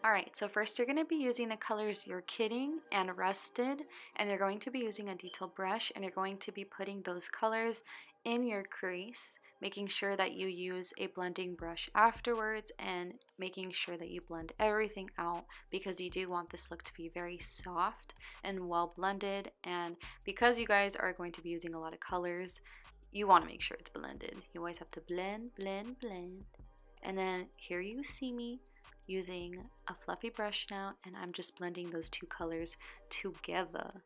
Alright, so first you're going to be using the colors You're Kidding and Rusted, and you're going to be using a detail brush, and you're going to be putting those colors in your crease, making sure that you use a blending brush afterwards and making sure that you blend everything out, because you do want this look to be very soft and well blended. And because you guys are going to be using a lot of colors, you want to make sure it's blended. You always have to blend, blend, blend. And then here you see me using a fluffy brush now, and I'm just blending those two colors together.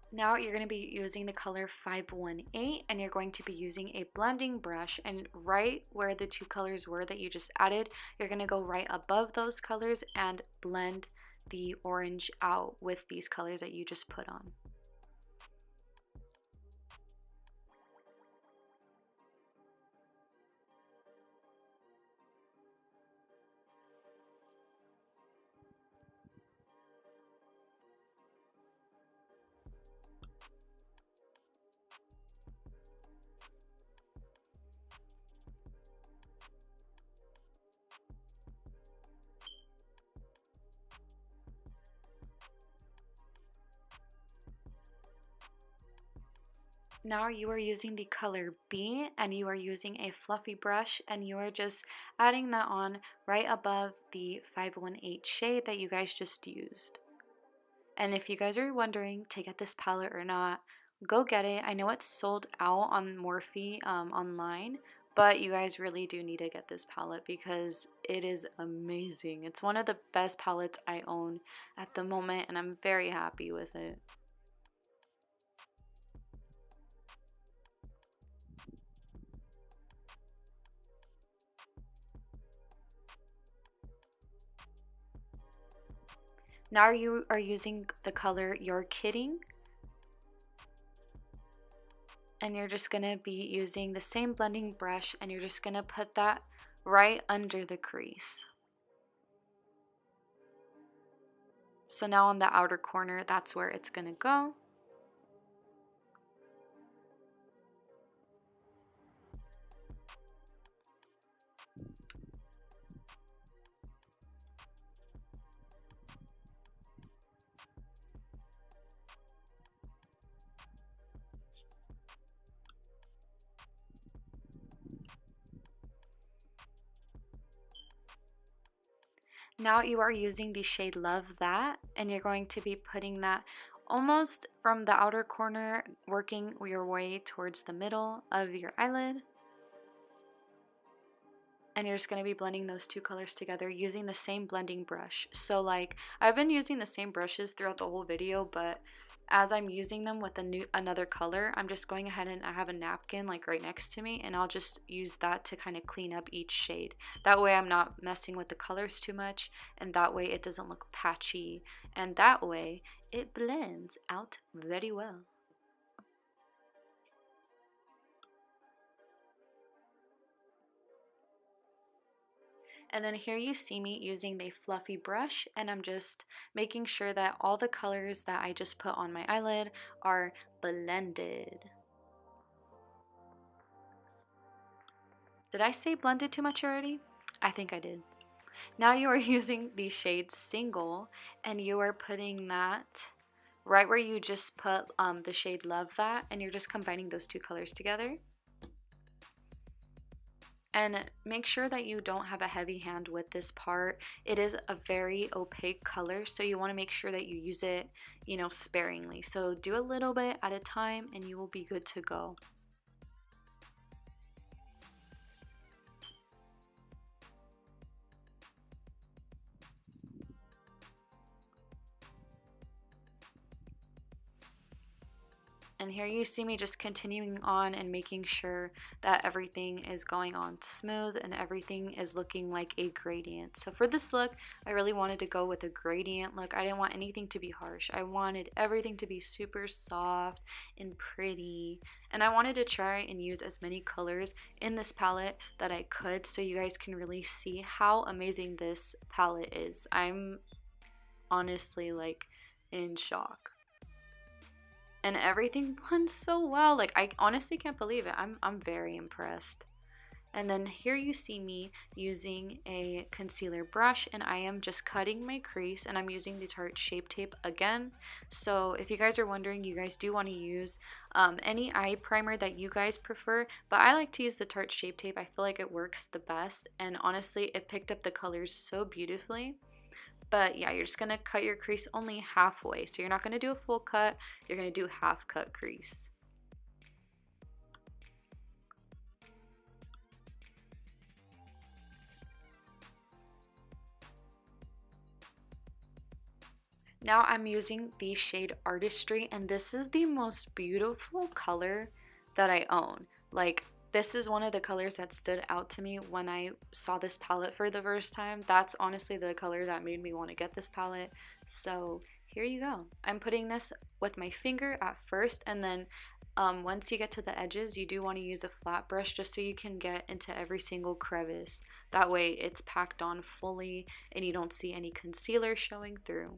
Now you're going to be using the color 518, and you're going to be using a blending brush, and right where the two colors were that you just added, you're going to go right above those colors and blend the orange out with these colors that you just put on. Now you are using the color B, and you are using a fluffy brush, and you are just adding that on right above the 518 shade that you guys just used. And if you guys are wondering to get this palette or not, go get it. I know it's sold out on Morphe online, but you guys really do need to get this palette because it is amazing. It's one of the best palettes I own at the moment, and I'm very happy with it. Now you are using the color You're Kidding, and you're just going to be using the same blending brush, and you're just going to put that right under the crease. So now on the outer corner, that's where it's going to go. Now you are using the shade Love That, and you're going to be putting that almost from the outer corner, working your way towards the middle of your eyelid. And you're just going to be blending those two colors together using the same blending brush. So like, I've been using the same brushes throughout the whole video, but as I'm using them with another color, I'm just going ahead, and I have a napkin like right next to me, and I'll just use that to kind of clean up each shade. That way I'm not messing with the colors too much, and that way it doesn't look patchy, and that way it blends out very well. And then here you see me using the fluffy brush, and I'm just making sure that all the colors that I just put on my eyelid are blended. Did I say blended too much already? I think I did. Now you are using the shade Single, and you are putting that right where you just put the shade Love That, and you're just combining those two colors together. And make sure that you don't have a heavy hand with this part. It is a very opaque color, so you want to make sure that you use it, you know, sparingly. So do a little bit at a time and you will be good to go. And here you see me just continuing on and making sure that everything is going on smooth and everything is looking like a gradient. So for this look, I really wanted to go with a gradient look. I didn't want anything to be harsh. I wanted everything to be super soft and pretty. And I wanted to try and use as many colors in this palette that I could so you guys can really see how amazing this palette is. I'm honestly like in shock. And everything blends so well. Like, I honestly can't believe it. I'm very impressed. And then here you see me using a concealer brush, and I am just cutting my crease, and I'm using the Tarte Shape Tape again. So if you guys are wondering, you guys do want to use any eye primer that you guys prefer, but I like to use the Tarte Shape Tape. I feel like it works the best, and honestly it picked up the colors so beautifully. But yeah, you're just going to cut your crease only halfway. So you're not going to do a full cut, you're going to do half cut crease. Now I'm using the shade Artistry, and this is the most beautiful color that I own. Like, this is one of the colors that stood out to me when I saw this palette for the first time. That's honestly the color that made me want to get this palette. So here you go. I'm putting this with my finger at first, and then once you get to the edges, you do want to use a flat brush just so you can get into every single crevice. That way it's packed on fully and you don't see any concealer showing through.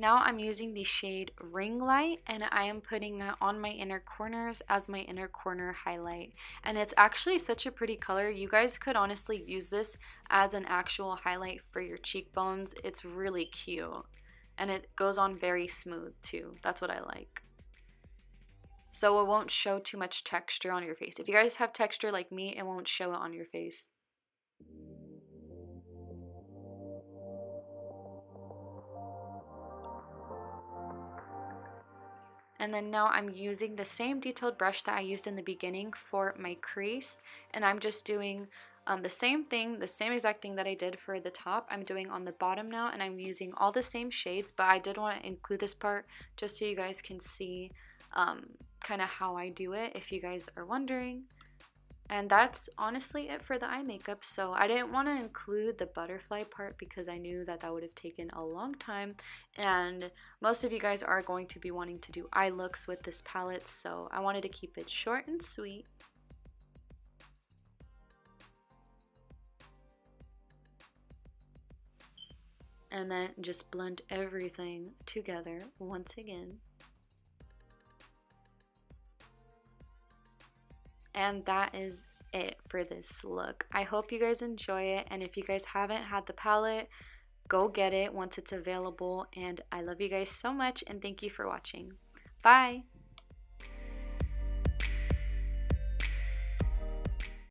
Now I'm using the shade Ring Light, and I am putting that on my inner corners as my inner corner highlight. And it's actually such a pretty color. You guys could honestly use this as an actual highlight for your cheekbones. It's really cute. And it goes on very smooth too. That's what I like. So it won't show too much texture on your face. If you guys have texture like me, it won't show it on your face. And then now I'm using the same detailed brush that I used in the beginning for my crease, and I'm just doing the same thing, the same exact thing that I did for the top, I'm doing on the bottom now, and I'm using all the same shades, but I did want to include this part just so you guys can see kind of how I do it if you guys are wondering. And that's honestly it for the eye makeup. So I didn't want to include the butterfly part because I knew that that would have taken a long time. And most of you guys are going to be wanting to do eye looks with this palette. So I wanted to keep it short and sweet. And then just blend everything together once again. And that is it for this look. I hope you guys enjoy it, and if you guys haven't had the palette, go get it once it's available. And I love you guys so much, and thank you for watching. Bye!